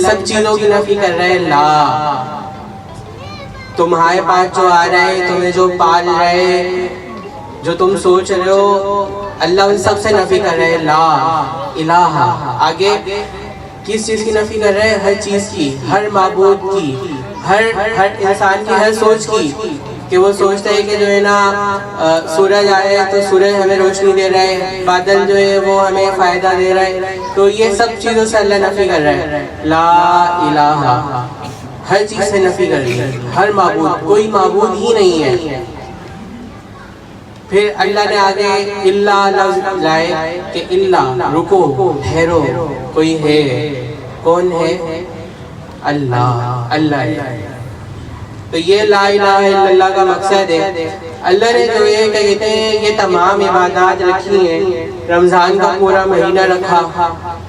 سب چیزوں کی نفی کر رہے ہیں لا. تمہارے پاس جو آ رہا ہے، تمہیں جو پال رہے، جو تم سوچ رہے ہو، اللہ ان سب سے نفی کر رہے ہیں لا الہ. آگے کس چیز کی نفی کر رہے ہیں؟ ہر چیز کی، ہر معبود کی، ہر انسان کی، ہر سوچ کی، کہ وہ سوچتا ہے کہ جو ہے نا سورج آئے تو سورج ہمیں روشنی دے رہا ہے، بادل جو ہے وہ ہمیں فائدہ دے رہا ہے. تو یہ سب چیزوں سے اللہ نفی کر رہا ہے لا الہ. ہر چیز سے نفی کر رہی ہے، ہر معبود، کوئی معبود ہی نہیں ہے. پھر اللہ نے آگے اللہ لفظ لائے کہ اللہ، رکو، ٹھہرو، کوئی ہے. کون ہے؟ اللہ. اللہ ہے. تو یہ لا الہ الا اللہ کا مقصد ہے. اللہ نے جو یہ کہتے ہیں یہ تمام عبادات رکھی ہیں. رمضان کا پورا مہینہ رکھا،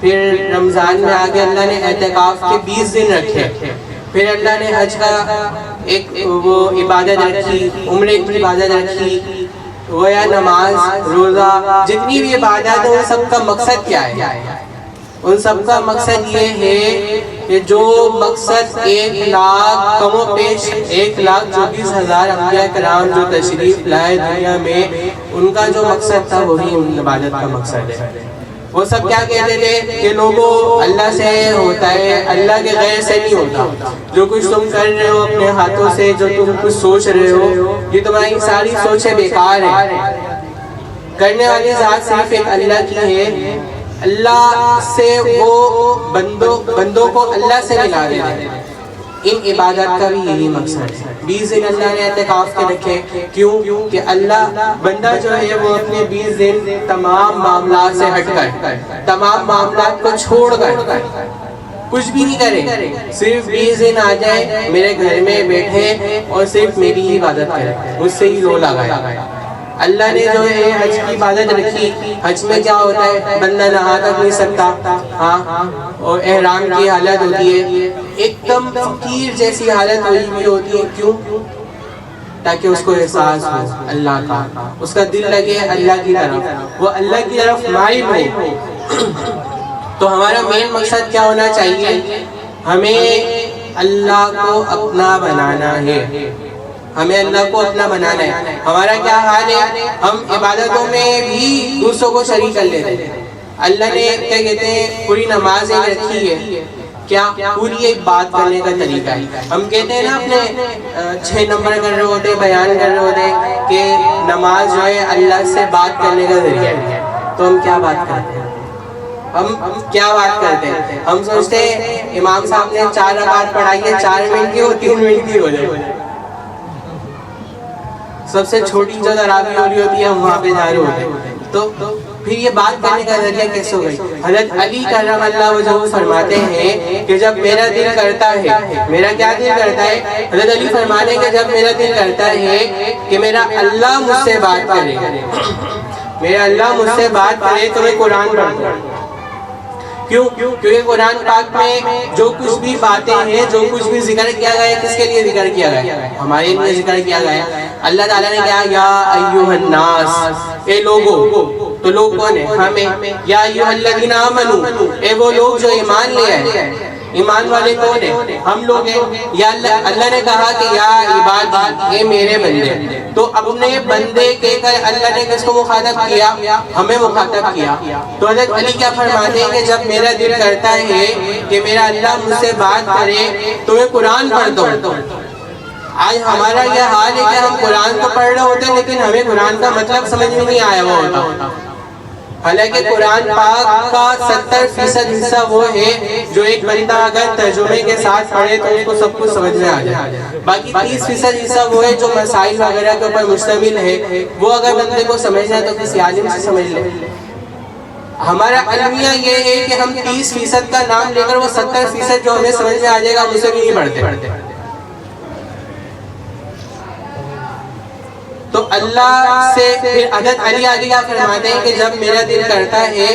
پھر رمضان میں آگے اللہ نے اعتکاف کے 20 دن رکھے، پھر اللہ نے حج کا ایک وہ عبادت رکھی، عمرے کی عبادت رکھی، وہ یا نماز، روزہ، جتنی بھی عبادت ہے ان سب کا مقصد کیا ہے؟ ان سب کا مقصد یہ ہے کہ جو مقصد 1,00,000 کم و بیش 1,24,000 انبیاء کرام جو تشریف لائے دنیا میں، ان کا جو مقصد تھا وہی ان عبادت کا مقصد ہے. وہ سب کیا کہتے تھے کہ لوگوں اللہ سے ہوتا ہے، اللہ کے غیر سے نہیں ہوتا. جو کچھ تم کر رہے ہو اپنے ہاتھوں سے، جو تم کچھ سوچ رہے ہو، یہ تمہاری ساری سوچیں بیکار ہیں. کرنے والی ذات صرف ایک اللہ کی ہے. اللہ سے وہ بندوں کو اللہ سے ملا دے. ان عبادت کا بھی یہی مقصد ہے. 20 دن اللہ نے اعتکاف کے رکھے. کیوں؟ کہ اللہ بندہ جو ہے وہ اپنے 20 دن تمام معاملات سے ہٹ کر، تمام معاملات کو چھوڑ کر کچھ بھی نہیں کرے، صرف 20 دن آ جائے میرے گھر میں بیٹھے اور صرف میری ہی عبادت کرے، مجھ سے ہی لو لگائے. اللہ نے جو ہے حج کی عبادت رکھی. حج میں کیا ہوتا ہے؟ بندہ نہا تک نہیں سکتا، ہاں، اور احرام کی حالت ہوتی ہے، ایک دم فقیر جیسی حالت ہوئی ہوتی ہے. کیوں؟ تاکہ اس کو احساس ہو اللہ کا، اس کا دل لگے اللہ کی طرف، وہ اللہ کی طرف مائل ہو. تو ہمارا مین مقصد کیا ہونا چاہیے؟ ہمیں اللہ کو اپنا بنانا ہے. ہمیں اللہ کو اپنا بنانا ہے. ہمارا کیا حال ہے؟ ہم عبادتوں میں بھی دوسروں کو شریک کر لیتے ہیں. اللہ نے کیا کہتے ہیں پوری نماز ایک رکھی ہے. کیا؟ پوری ایک بات کرنے کا طریقہ ہے. ہم کہتے ہیں نا اپنے 6 نمبر کر رہے ہوتے، بیان کر رہے ہوتے کہ نماز جو ہے اللہ سے بات کرنے کا ذریعہ ہے. تو ہم کیا بات کرتے ہیں؟ ہم کیا بات کرتے ہیں؟ ہم سوچتے ہیں امام صاحب نے 4 رکعت پڑھائی ہے، 4 منٹ کی ہو، 3 منٹ کی ہو جائے. سب سے چھوٹی جو تراویح ہو رہی ہوتی ہے ہم وہاں پہ جا رہے ہوتے ہیں. تو پھر یہ بات کرنے کا ذریعہ کیسے ہو گئی؟ حضرت علی کرم اللہ وجہہ فرماتے ہیں کہ جب میرا دل کرتا ہے، میرا کیا دل کرتا ہے؟ حضرت علی فرماتے ہیں کہ جب میرا دل کرتا ہے کہ میرا اللہ مجھ سے بات کرے، میرا اللہ مجھ سے بات کرے تو میں قرآن پڑھتا ہوں. کیوں؟ کیونکہ قرآن پاک میں جو کچھ بھی باتیں ہیں، جو کچھ بھی ذکر کیا گیا ہے، کس کے لیے ذکر کیا گیا ہے؟ ہمارے لیے ذکر کیا گیا ہے. اللہ تعالیٰ نے کہا یا ایھا الناس، اے لوگو. تو لوگ کون ہیں؟ ہمیں. یا ایھا الذین آمنو، اے وہ لوگ جو ایمان لے آئے. ایمان والے کون ہیں؟ ہم لوگ ہیں. یا اللہ نے کہا کہ یا عبادی، اے میرے بندے. تو اپنے بندے کہہ کر اللہ نے کس کو مخاطب کیا؟ ہمیں مخاطب کیا. تو حضرت علی کیا فرماتے ہیں کہ جب میرا دل کرتا ہے کہ میرا اللہ مجھ سے بات کرے تو میں قرآن پڑھتا ہوں. آج ہمارا یہ حال ہے کہ ہم قرآن تو پڑھ رہے ہوتے ہیں لیکن ہمیں قرآن کا مطلب سمجھ میں نہیں آیا ہوا ہوتا. حالانکہ قرآن پاک کا 70% حصہ وہ ہے جو ایک بندہ اگر ترجمے کے ساتھ پڑھے تو اس کو سب کچھ سمجھ میں آ جائے. باقی 30% حصہ وہ ہے جو مسائل وغیرہ کے اوپر مشتمل ہے، وہ اگر بندے کو سمجھنا ہے تو کسی عالم سے سمجھ لے. ہمارا المیہ یہ ہے کہ ہم 30% کا نام لے کر وہ 70% جو ہمیں سمجھ میں آ جائے گا اسے بھی نہیں پڑھتے. تو اللہ سے پھر حضرت علی آگے کیا فرماتے ہیں کہ جب میرا دل کرتا ہے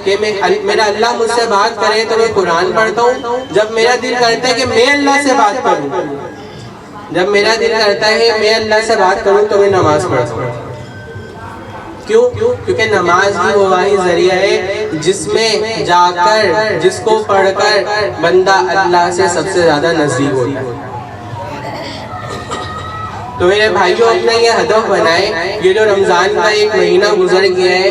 کہ میرا اللہ مجھ سے بات کرے تو میں قرآن پڑھتا ہوں. جب میرا دل کرتا ہے کہ میں اللہ سے بات کروں، جب میرا دل کرتا ہے میں اللہ سے بات کروں تو میں نماز پڑھتا ہوں. کیوں؟ کیونکہ نماز ہی وہ واحد ذریعہ ہے جس میں جا کر، جس کو پڑھ کر بندہ اللہ سے سب سے زیادہ نزدیک ہوتا ہے۔ تو میرے بھائیوں، اپنا یہ ہدف بنائے، یہ جو رمضان کا ایک مہینہ گزر گیا ہے،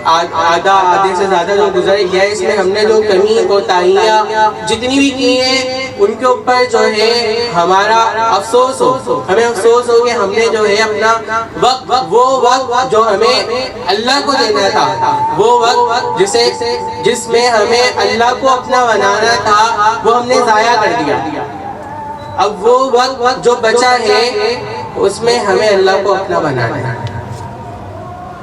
آدھے سے زیادہ جو گزر گیا ہے، اس میں ہم نے جو کمی کوتاہیاں جتنی بھی کی ہیں ان کے اوپر جو ہے ہمارا افسوس ہو، ہمیں افسوس ہو کہ ہم نے جو ہے اپنا وقت، وہ وقت جو ہمیں اللہ کو دینا تھا، وہ وقت جس میں ہمیں اللہ کو اپنا بنانا تھا، وہ ہم نے ضائع کر دیا۔ اب وہ وقت جو بچا ہے اس میں ہمیں اللہ کو اپنا بنانا ہے،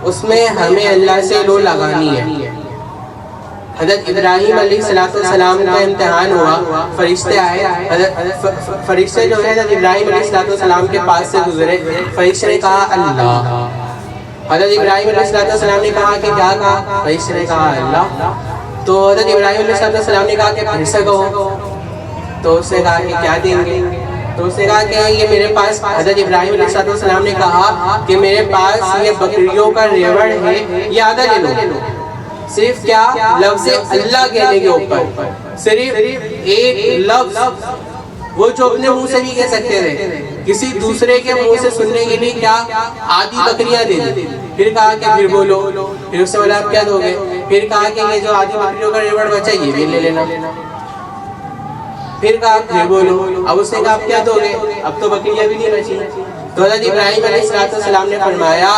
اس میں ہمیں اللہ سے لو لگانی ہے۔ حضرت ابراہیم علیہ السلام کا امتحان ہوا، فرشتے آئے، فرشتے جو ہے حضرت ابراہیم علیہ السلام کے پاس سے گزرے، فرشتے نے کہا اللہ۔ حضرت ابراہیم علیہ السلام نے کہا کہ کیا کہا؟ فرشتے نے کہا اللہ۔ تو حضرت ابراہیم علیہ السلام نے کہا کہ پھر سے کہو۔ تو اس نے کہا کہ کیا دیں گے؟ تو اس نے کہا کہ یہ میرے پاس، حضرت ابراہیم علیہ السلام نے کہا کہ میرے پاس یہ بکریوں کا ریوڑ ہے، یہ آدھا لے لو۔ صرف کیا؟ لفظ اللہ کہنے کے اوپر صرف ایک لفظ، وہ جو اپنے منہ سے بھی کہہ سکتے تھے، کسی دوسرے کے منہ سے سننے کے لیے کیا آدھی بکریاں دے دی۔ پھر کہا کہ پھر بولو، پھر اس سے بولا آپ کیا دو گے؟ پھر کہا کہ یہ جو آدھی بکریوں کا ریوڑ بچا یہ بھی لے لینا۔ پھر کہا پھر بولو، اب اس نے کہا آپ کیا دو گے؟ اب تو بکریاں بھی نہیں بچی۔ تو حضرت ابراہیم علیہ السلام نے فرمایا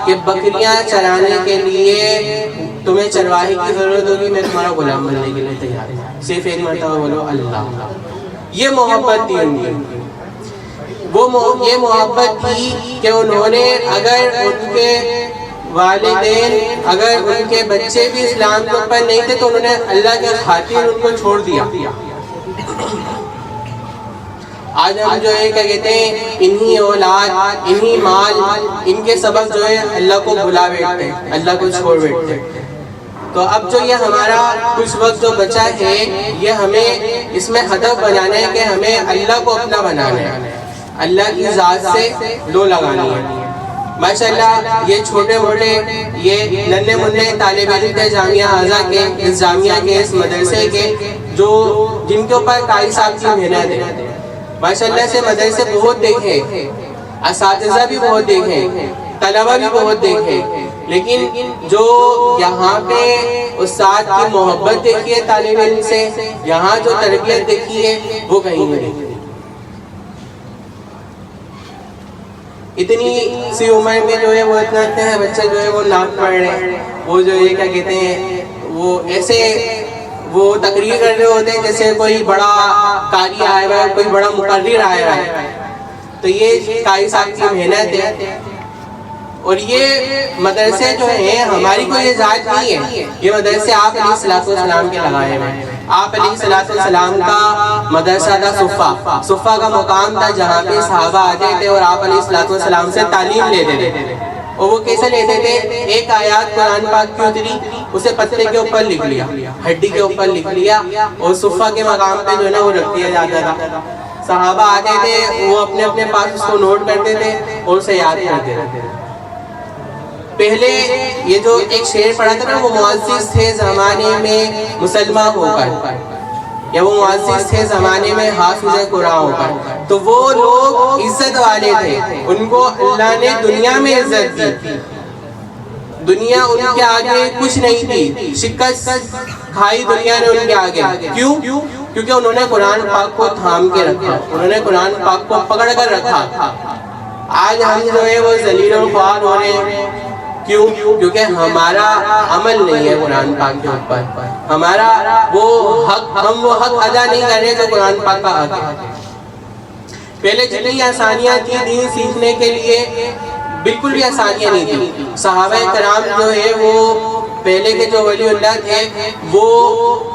کہ بکریاں چرانے کے لیے تمہیں چرواہی کی ضرورت ہوگی، میں تمہارا غلام بننے کے لیے تیار ہوں، صرف ایک مرتبہ بولو اللہ۔ یہ محبت تھی ان کی، یہ محبت تھی کہ انہوں نے، اگر ان کے والدین، اگر ان کے بچے بھی اسلام کے اوپر نہیں تھے تو انہوں نے اللہ کے خاطر ان کو چھوڑ دیا۔ آج ہم جو ہے کیا کہتے ہیں، انہی اولاد، انہی مال، ان کے سبب جو ہے اللہ کو بھلا بیٹھتے ہیں، اللہ کو چھوڑ بیٹھتے ہیں۔ تو اب جو یہ ہمارا کچھ وقت جو بچا ہے، یہ ہمیں اس میں ہدف بنانا ہے کہ ہمیں اللہ کو اپنا بنانا ہے، اللہ کی ذات سے لو لگانی ہے۔ ماشاءاللہ یہ چھوٹے موٹے، یہ ننھے منھے طالب علم تھے جامعہ اعظہ کے، اس جامعہ کے، اس مدرسے کے، جن کے اوپر قاری صاحب کی محنت ہے۔ ماشاءاللہ سے مدرسے بہت دیکھے، اساتذہ بھی بہت دیکھے، طلبہ بھی بہت دیکھے، لیکن جو یہاں پہ استاد کی محبت دیکھی ہے طالب علم سے، یہاں جو تربیت دیکھی ہے وہ کہیں نہیں۔ اتنی سی عمر میں جو ہے وہ اتنے بچے جو ہے وہ نام پڑھ رہے ہیں، وہ جو ہے کیا کہتے ہیں، وہ ایسے وہ تقریر کر رہے ہوتے ہیں جیسے کوئی بڑا قاری آیا ہوا ہے، کوئی بڑا مقرر آیا ہوا ہے۔ تو یہ قاری صاحب کی محنت ہے، اور یہ مدرسے جو ہیں ہماری کوئی ایجاد نہیں ہے، یہ مدرسے آپ علیہ السلام کے لگائے ہوئے ہیں۔ آپ علیہ السلام کا مدرسہ تھا صفہ کا مقام تھا، جہاں پہ صحابہ آتے تھے اور آپ علیہ السلام سے تعلیم لیتے تھے۔ اور وہ کیسے لیتے تھے؟ ایک آیات قرآن پاک کی اتری، اسے پتے کے اوپر لکھ لیا، ہڈی کے اوپر لکھ لیا، اور صفہ کے مقام پہ جو ہے نا وہ رکھ دیا جاتا تھا۔ صحابہ آتے تھے، وہ اپنے اپنے پاس اس کو نوٹ کرتے تھے اور اسے یاد کرتے تھے۔ پہلے یہ جو ایک شعر پڑھا تھا نا، وہ معزز تھے زمانے میں مسلمان ہو کر، یا وہ معزز تھے زمانے میں حافظ قرآن ہو کر، تو وہ لوگ عزت والے تھے، ان کو اللہ نے دنیا میں عزت دی، دنیا ان کے آگے کچھ نہیں تھی، شکست کھائی دنیا نے ان کے آگے۔ کیوں؟ کیونکہ انہوں نے قرآن پاک کو تھام کے رکھا، انہوں نے قرآن پاک کو پکڑ کر رکھا۔ آج ہم جو ہے وہ ذلیل و خوار ہو رہے ہیں، کیوں؟ کیونکہ ہمارا عمل نہیں ہے قرآن پاک کے اوپر، ہمارا وہ حق، ہم وہ حق ادا نہیں کر رہے جو قرآن پاک کا حق ہے۔ پہلے جتنی آسانیاں تھی دین سیکھنے کے لیے، بالکل بھی آسانیاں نہیں تھی۔ صحابہ کرام جو ہے وہ پہلے کے جو ولی اللہ تھے، وہ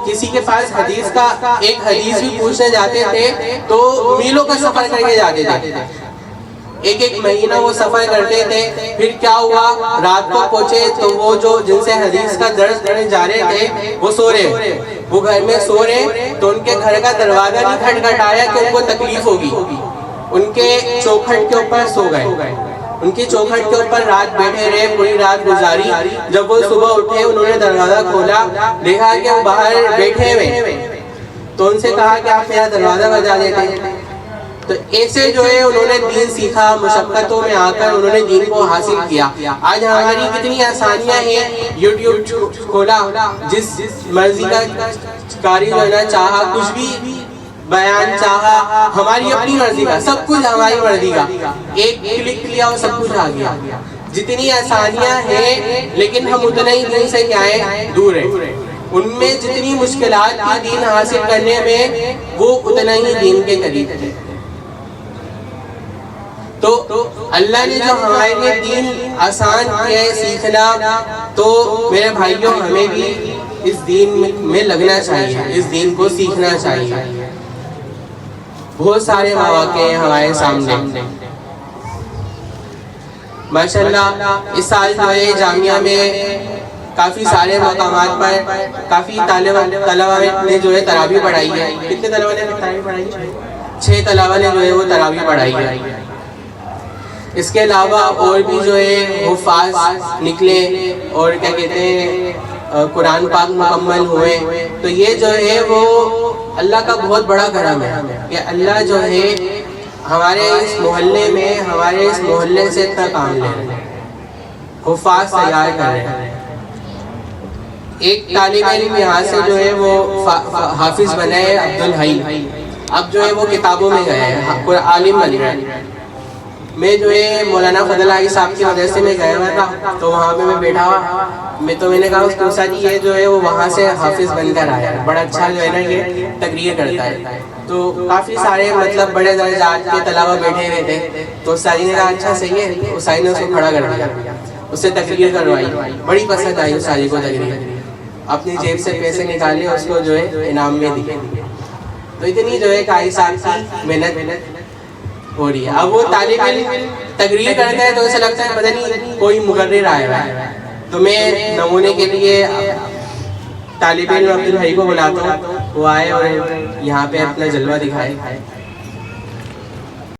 کسی کے پاس حدیث کا ایک حدیث بھی پوچھنے جاتے تھے تو میلوں کا سفر کر کے جاتے تھے، ایک ایک مہینہ وہ سفر کرتے تھے۔ پھر کیا ہوا، رات کو پہنچے تو وہ جو جن سے حدیث کا درس دینے جا رہے تھے وہ سو رہے، وہ گھر میں سو رہے، تو ان کے گھر کا دروازہ نہیں کھٹکھٹایا کہ ان کو تکلیف ہوگی، ان کے چوکھٹ کے اوپر سو گئے۔ ان کی چوکھٹ کے اوپر رات بیٹھے رہے, پوری رات گزاری. جب وہ صبح اٹھے, انہوں نے دروازہ کھولا, دیکھا کہ وہ باہر بیٹھے ہوئے, تو ان سے کہا کہ آپ میرا دروازہ بجا دیتے ہیں. تو ایسے جو ہے انہوں نے دین سیکھا, مشقتوں میں آ کر انہوں نے دین کو حاصل کیا. آج ہماری کتنی آسانیاں ہیں, یوٹیوب کھولا, جس مرضی کا کاری جو ہے نا چاہا, کچھ بھی بیان چاہا, ہماری اپنی مرضی کا, سب کچھ ہماری مرضی کا, ایک کلک لیا اور سب کچھ آ گیا. جتنی آسانیاں ہیں لیکن ہم اتنا ہی دین سے کیا ہے, دور ہیں. ان میں جتنی مشکلات تھی دین حاصل کرنے میں, وہ اتنا ہی دین کے قریب تھے. تو اللہ نے جو ہمارے لیے دین آسان کیا ہے سیکھنا, تو میرے بھائیوں ہمیں بھی اس دین میں لگنا چاہیے, اس دین کو سیکھنا چاہیے. بہت سارے مواقع ہیں ہمارے سامنے. ماشاءاللہ اس سال جو ہے جامعہ میں کافی سارے مقامات پر کافی طلبہ نے جو ہے تراویح پڑھائی ہے. کتنے طلبہ نے تراویح پڑھائی ہے؟ 6 طلبہ نے جو ہے وہ تراویح پڑھائی ہے. اس کے علاوہ اور بھی جو ہے حفاظ نکلے اور کیا کہتے ہیں قرآن پاک مکمل ہوئے. تو یہ جو ہے وہ اللہ کا بہت بڑا کرم ہے کہ اللہ جو ہے ہمارے اس محلے میں, ہمارے اس محلے سے اتنا کام لے رہے ہیں, حفاظ تیار کر رہے ہیں. ایک طالب علم یہاں سے جو ہے وہ حافظ بنا ہے, عبدالحی. اب جو ہے وہ کتابوں میں گئے ہیں, عالم بن گئے. میں جو ہے مولانا فضل علی صاحب کی مدرسے میں گیا ہوا تھا, تو وہاں پہ میں بیٹھا ہوا, میں نے کہا اس کو جی یہ جو ہے وہ وہاں سے حافظ بن کر آیا ہے, بڑا اچھا جو ہے نا یہ تقریر کرتا ہے. تو کافی سارے مطلب بڑے درجات کے طلبہ بیٹھے ہوئے تھے, تو استاد نے کہا اچھا صحیح ہے. استاد نے اس کو کھڑا کر دیا, اس سے تقریر کروائی, بڑی پسند آئی استاد کو تقریر. اپنی جیب سے پیسے نکالے, اس کو جو ہے انعام میں دیے. تو اتنی جو ہے قاری صاحب کی محنت ہو رہی ہے. اب وہ طالب علم تقریر کرتا ہے تو اسے لگتا ہے پتہ نہیں کوئی مقرر آیا ہے. تو میں نمونے کے لیے طالب علم عبدالحی کو بلاتا ہوں, وہ آئے اور یہاں پہ اپنا جلوہ دکھائے.